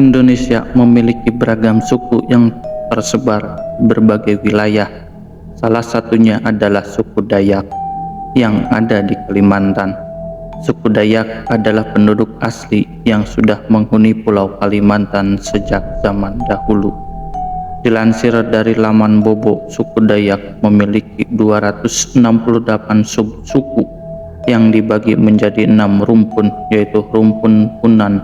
Indonesia memiliki beragam suku yang tersebar berbagai wilayah. Salah satunya adalah suku Dayak yang ada di Kalimantan. Suku Dayak adalah penduduk asli yang sudah menghuni Pulau Kalimantan sejak zaman dahulu. Dilansir dari laman Bobo, suku Dayak memiliki 268 subsuku yang dibagi menjadi 6 rumpun, yaitu rumpun Punan,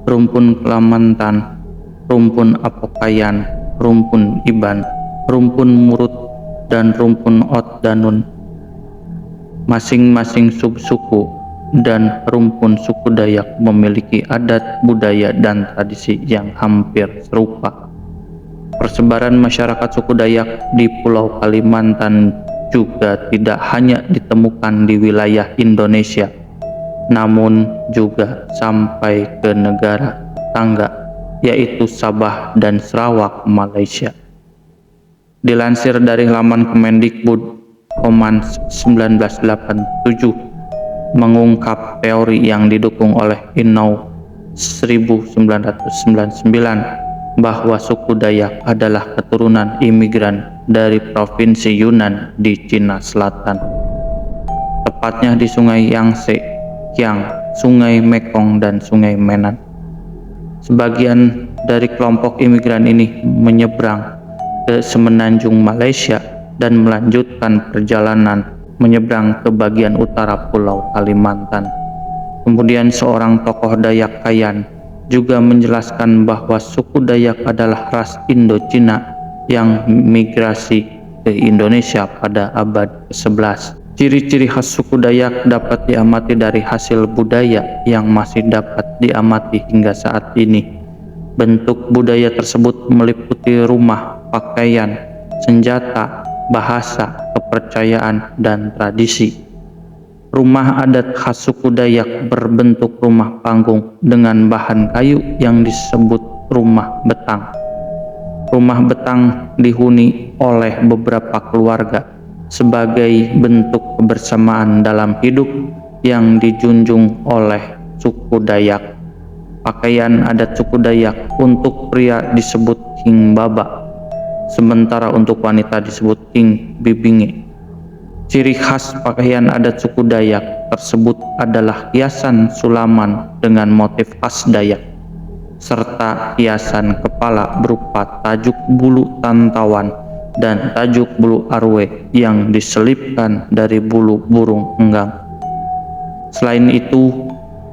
rumpun Kalimantan, rumpun Apokayan, rumpun Iban, rumpun Murut, dan rumpun Ot Danun. Masing-masing subsuku dan rumpun suku Dayak memiliki adat, budaya, dan tradisi yang hampir serupa. Persebaran masyarakat suku Dayak di Pulau Kalimantan juga tidak hanya ditemukan di wilayah Indonesia, namun juga sampai ke negara tetangga, yaitu Sabah dan Sarawak, Malaysia. Dilansir dari laman Kemendikbud, Koman 1987 mengungkap teori yang didukung oleh Inau 1999 bahwa suku Dayak adalah keturunan imigran dari provinsi Yunnan di Cina Selatan, tepatnya di Sungai Yangtze, Kiang, Sungai Mekong, dan Sungai Menan. Sebagian dari kelompok imigran ini menyeberang ke semenanjung Malaysia dan melanjutkan perjalanan menyeberang ke bagian utara Pulau Kalimantan. Kemudian seorang tokoh Dayak Kayan juga menjelaskan bahwa suku Dayak adalah ras Indo-Cina yang migrasi ke Indonesia pada abad ke-11. Ciri-ciri khas suku Dayak dapat diamati dari hasil budaya yang masih dapat diamati hingga saat ini. Bentuk budaya tersebut meliputi rumah, pakaian, senjata, bahasa, kepercayaan, dan tradisi. Rumah adat khas suku Dayak berbentuk rumah panggung dengan bahan kayu yang disebut rumah betang. Rumah betang dihuni oleh beberapa keluarga sebagai bentuk kebersamaan dalam hidup yang dijunjung oleh suku Dayak. Pakaian adat suku Dayak untuk pria disebut King Baba, sementara untuk wanita disebut King Bibinge. Ciri khas pakaian adat suku Dayak tersebut adalah hiasan sulaman dengan motif khas Dayak, serta hiasan kepala berupa tajuk bulu tantawan dan tajuk bulu arwe yang diselipkan dari bulu burung enggang. Selain itu,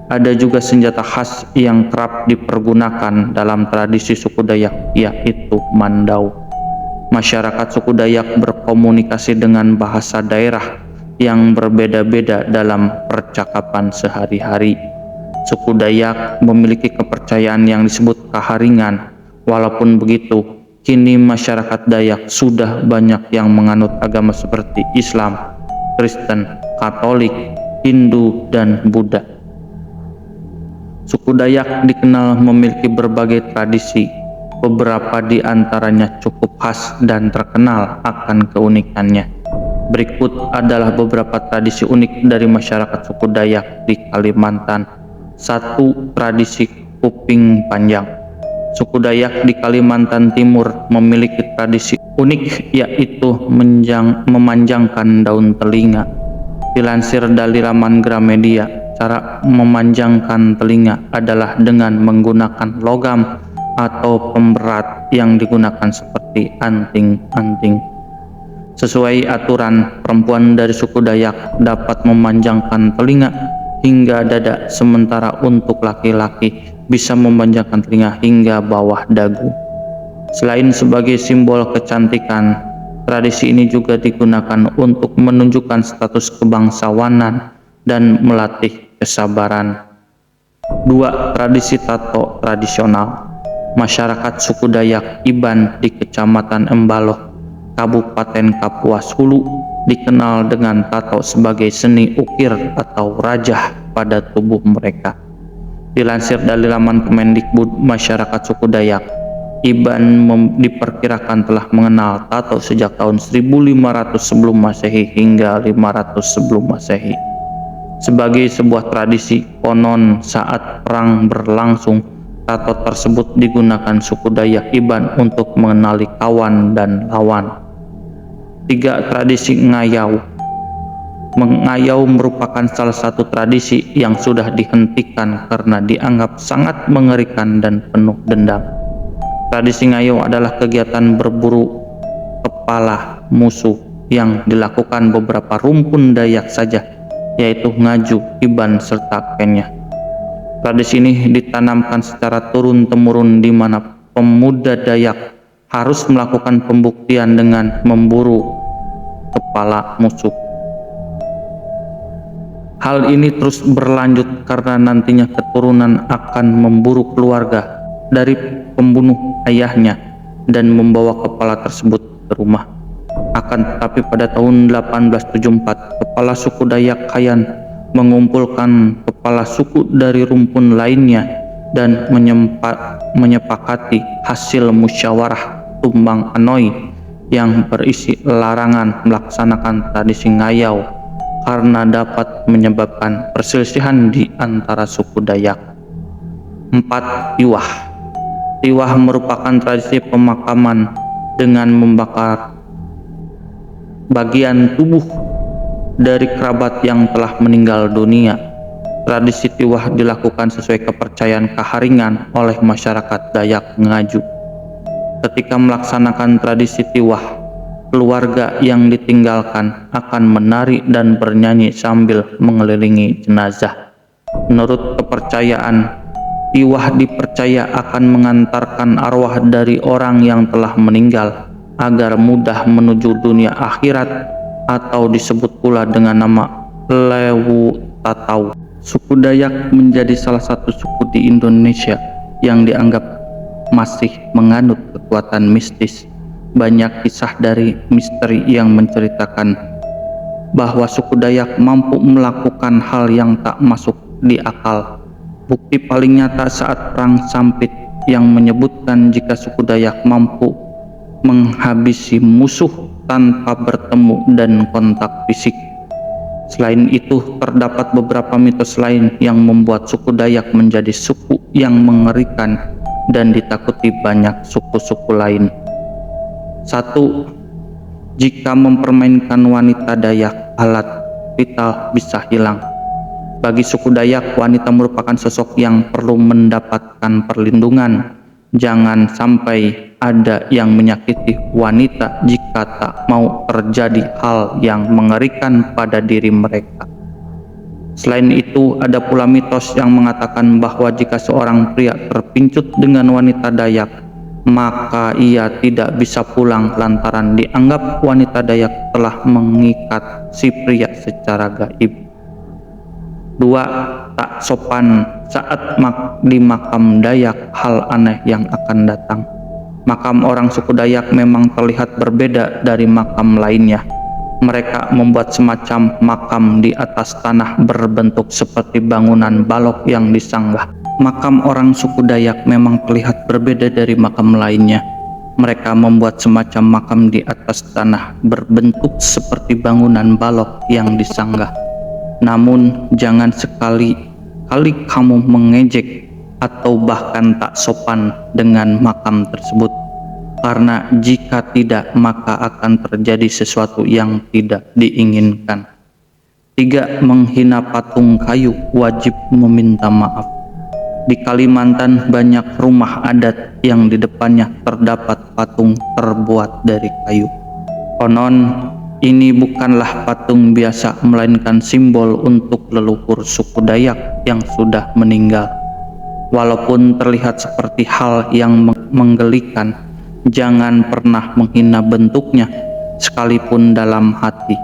ada juga senjata khas yang kerap dipergunakan dalam tradisi suku Dayak, yaitu mandau. Masyarakat suku Dayak berkomunikasi dengan bahasa daerah yang berbeda-beda dalam percakapan sehari-hari. Suku Dayak memiliki kepercayaan yang disebut kaharingan. Walaupun begitu, kini masyarakat Dayak sudah banyak yang menganut agama seperti Islam, Kristen, Katolik, Hindu, dan Buddha. Suku Dayak dikenal memiliki berbagai tradisi. Beberapa di antaranya cukup khas dan terkenal akan keunikannya. Berikut adalah beberapa tradisi unik dari masyarakat suku Dayak di Kalimantan. 1. Tradisi kuping panjang. Suku Dayak di Kalimantan Timur memiliki tradisi unik, yaitu memanjangkan daun telinga. Dilansir dari laman Gramedia, cara memanjangkan telinga adalah dengan menggunakan logam atau pemberat yang digunakan seperti anting-anting. Sesuai aturan, perempuan dari suku Dayak dapat memanjangkan telinga hingga dada, sementara untuk laki-laki bisa memanjangkan telinga hingga bawah dagu. Selain sebagai simbol kecantikan, tradisi ini juga digunakan untuk menunjukkan status kebangsawanan dan melatih kesabaran. 2. Tradisi tato tradisional. Masyarakat suku Dayak Iban di Kecamatan Embaloh, Kabupaten Kapuas Hulu dikenal dengan tato sebagai seni ukir atau rajah pada tubuh mereka. Dilansir dari laman Kemendikbud, masyarakat suku Dayak Iban diperkirakan telah mengenal tato sejak tahun 1500 sebelum Masehi hingga 500 sebelum Masehi. Sebagai sebuah tradisi, konon saat perang berlangsung, Tato tersebut digunakan suku Dayak Iban untuk mengenali kawan dan lawan. 3. Tradisi ngayau. Mengayau merupakan salah satu tradisi yang sudah dihentikan karena dianggap sangat mengerikan dan penuh dendam. Tradisi ngayau adalah kegiatan berburu kepala musuh yang dilakukan beberapa rumpun Dayak saja, yaitu Ngaju, Iban, serta Kenya. Tradisi ini ditanamkan secara turun-temurun di mana pemuda Dayak harus melakukan pembuktian dengan memburu kepala musuh. Hal ini terus berlanjut karena nantinya keturunan akan memburu keluarga dari pembunuh ayahnya dan membawa kepala tersebut ke rumah. Akan tetapi pada tahun 1874, kepala suku Dayak Kayan mengumpulkan kepala suku dari rumpun lainnya dan menyepakati hasil musyawarah tumbang Anoy yang berisi larangan melaksanakan tradisi ngayau karena dapat menyebabkan perselisihan di antara suku Dayak. 4. Tiwah. Tiwah merupakan tradisi pemakaman dengan membakar bagian tubuh dari kerabat yang telah meninggal dunia. Tradisi tiwah dilakukan sesuai kepercayaan Kaharingan oleh masyarakat Dayak Ngaju. Ketika melaksanakan tradisi tiwah, keluarga yang ditinggalkan akan menari dan bernyanyi sambil mengelilingi jenazah. Menurut kepercayaan, tiwah dipercaya akan mengantarkan arwah dari orang yang telah meninggal agar mudah menuju dunia akhirat, atau disebut pula dengan nama Lewu Tatau. Suku Dayak menjadi salah satu suku di Indonesia yang dianggap masih menganut kekuatan mistis. Banyak kisah dari misteri yang menceritakan bahwa suku Dayak mampu melakukan hal yang tak masuk di akal. Bukti paling nyata saat Perang Sampit yang menyebutkan jika suku Dayak mampu menghabisi musuh tanpa bertemu dan kontak fisik. Selain itu, terdapat beberapa mitos lain yang membuat suku Dayak menjadi suku yang mengerikan dan ditakuti banyak suku-suku lain. 1. Jika mempermainkan wanita Dayak, alat vital bisa hilang. Bagi suku Dayak, wanita merupakan sosok yang perlu mendapatkan perlindungan. Jangan sampai ada yang menyakiti wanita jika tak mau terjadi hal yang mengerikan pada diri mereka. Selain itu, ada pula mitos yang mengatakan bahwa jika seorang pria terpincut dengan wanita Dayak, maka ia tidak bisa pulang lantaran dianggap wanita Dayak telah mengikat si pria secara gaib. 2. Tak sopan saat di makam Dayak, hal aneh yang akan datang. Makam orang suku Dayak memang terlihat berbeda dari makam lainnya. Mereka membuat semacam makam di atas tanah berbentuk seperti bangunan balok yang disanggah. Makam orang suku Dayak memang terlihat berbeda dari makam lainnya. Mereka membuat semacam makam di atas tanah berbentuk seperti bangunan balok yang disanggah. Namun jangan sekali-kali kamu mengejek atau bahkan tak sopan dengan makam tersebut, karena jika tidak maka akan terjadi sesuatu yang tidak diinginkan. 3. Menghina patung kayu, wajib meminta maaf. Di Kalimantan banyak rumah adat yang di depannya terdapat patung terbuat dari kayu. Konon ini bukanlah patung biasa, melainkan simbol untuk leluhur suku Dayak yang sudah meninggal. Walaupun terlihat seperti hal yang menggelikan, jangan pernah menghina bentuknya, sekalipun dalam hati.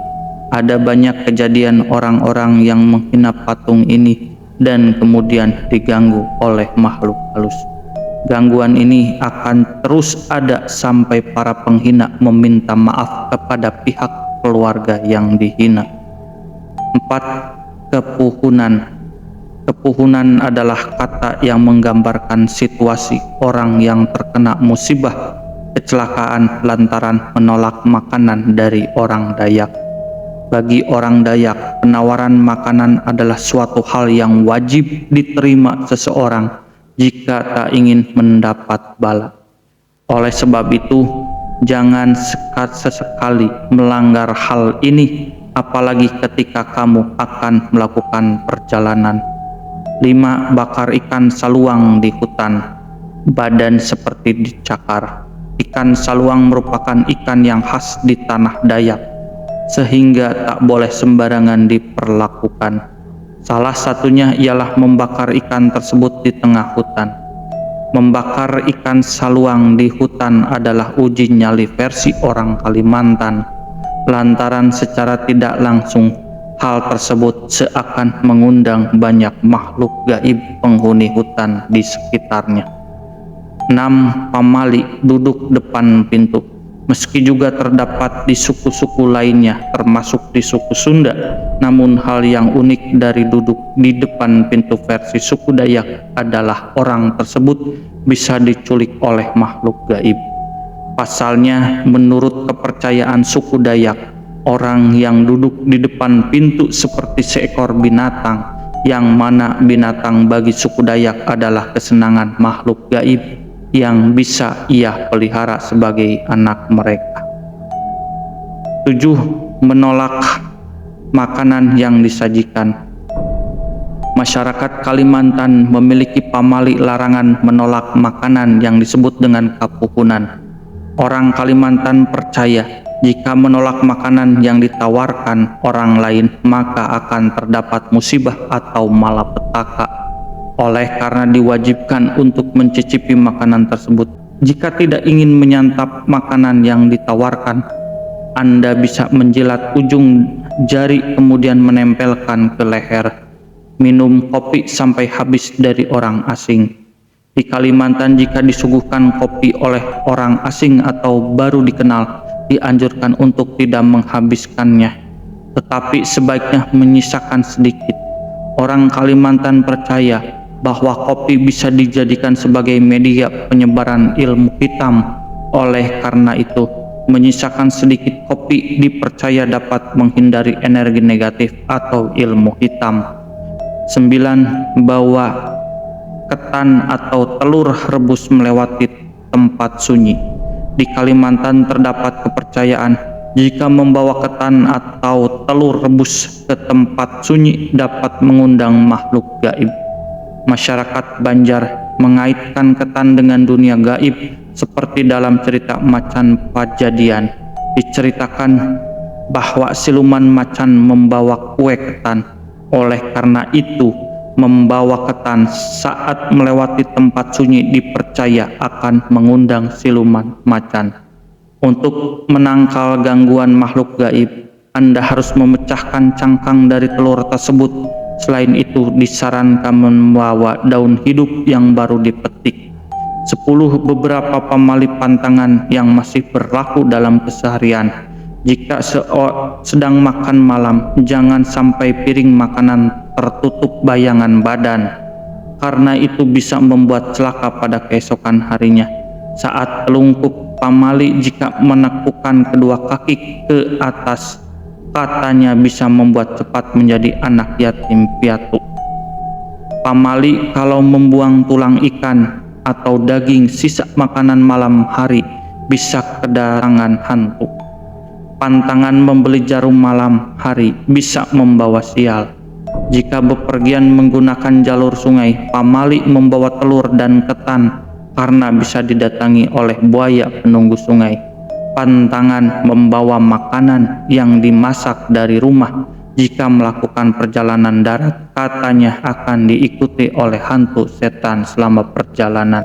Ada banyak kejadian orang-orang yang menghina patung ini dan kemudian diganggu oleh makhluk halus. Gangguan ini akan terus ada sampai para penghina meminta maaf kepada pihak keluarga yang dihina. 4. Kepuhunan. Kepuhunan adalah kata yang menggambarkan situasi orang yang terkena musibah kecelakaan lantaran menolak makanan dari orang Dayak. Bagi orang Dayak, penawaran makanan adalah suatu hal yang wajib diterima seseorang jika tak ingin mendapat bala. Oleh sebab itu, jangan sesekali melanggar hal ini, apalagi ketika kamu akan melakukan perjalanan. 5. Bakar ikan saluang di hutan. Badan seperti dicakar. Ikan saluang merupakan ikan yang khas di tanah Dayak, sehingga tak boleh sembarangan diperlakukan. Salah satunya ialah membakar ikan tersebut di tengah hutan. Membakar ikan saluang di hutan adalah uji nyali versi orang Kalimantan, lantaran secara tidak langsung hal tersebut seakan mengundang banyak makhluk gaib penghuni hutan di sekitarnya. 6. Pamali duduk depan pintu. Meski juga terdapat di suku-suku lainnya termasuk di suku Sunda, namun hal yang unik dari duduk di depan pintu versi suku Dayak adalah orang tersebut bisa diculik oleh makhluk gaib. Pasalnya, menurut kepercayaan suku Dayak, orang yang duduk di depan pintu seperti seekor binatang, yang mana binatang bagi suku Dayak adalah kesenangan makhluk gaib yang bisa ia pelihara sebagai anak mereka. 7. Menolak makanan yang disajikan. Masyarakat Kalimantan memiliki pamali larangan menolak makanan yang disebut dengan kapuhunan. Orang Kalimantan percaya jika menolak makanan yang ditawarkan orang lain, maka akan terdapat musibah atau malapetaka. Oleh karena diwajibkan untuk mencicipi makanan tersebut, jika tidak ingin menyantap makanan yang ditawarkan, Anda bisa menjilat ujung jari kemudian menempelkan ke leher. Minum kopi sampai habis dari orang asing. Di Kalimantan, jika disuguhkan kopi oleh orang asing atau baru dikenal, dianjurkan untuk tidak menghabiskannya, tetapi sebaiknya menyisakan sedikit. Orang Kalimantan percaya bahwa kopi bisa dijadikan sebagai media penyebaran ilmu hitam. Oleh karena itu, menyisakan sedikit kopi dipercaya dapat menghindari energi negatif atau ilmu hitam. 9. Bawa ketan atau telur rebus melewati tempat sunyi. Di Kalimantan terdapat kepercayaan jika membawa ketan atau telur rebus ke tempat sunyi dapat mengundang makhluk gaib. Masyarakat Banjar mengaitkan ketan dengan dunia gaib, seperti dalam cerita Macan Pajadian. Diceritakan bahwa siluman macan membawa kue ketan. Oleh karena itu, membawa ketan saat melewati tempat sunyi dipercaya akan mengundang siluman macan. Untuk menangkal gangguan makhluk gaib, Anda harus memecahkan cangkang dari telur tersebut. Selain itu, disarankan membawa daun hidup yang baru dipetik. 10. Beberapa pamali pantangan yang masih berlaku dalam keseharian. Jika sedang makan malam, jangan sampai piring makanan tertutup bayangan badan, karena itu bisa membuat celaka pada keesokan harinya. Saat telungkup pamali, jika menekukkan kedua kaki ke atas, katanya bisa membuat cepat menjadi anak yatim piatu. Pamali kalau membuang tulang ikan atau daging sisa makanan malam hari bisa kedatangan hantu. Pantangan membeli jarum malam hari bisa membawa sial. Jika bepergian menggunakan jalur sungai, pamali membawa telur dan ketan karena bisa didatangi oleh buaya penunggu sungai. Pantangan membawa makanan yang dimasak dari rumah. Jika melakukan perjalanan darat, katanya akan diikuti oleh hantu setan selama perjalanan.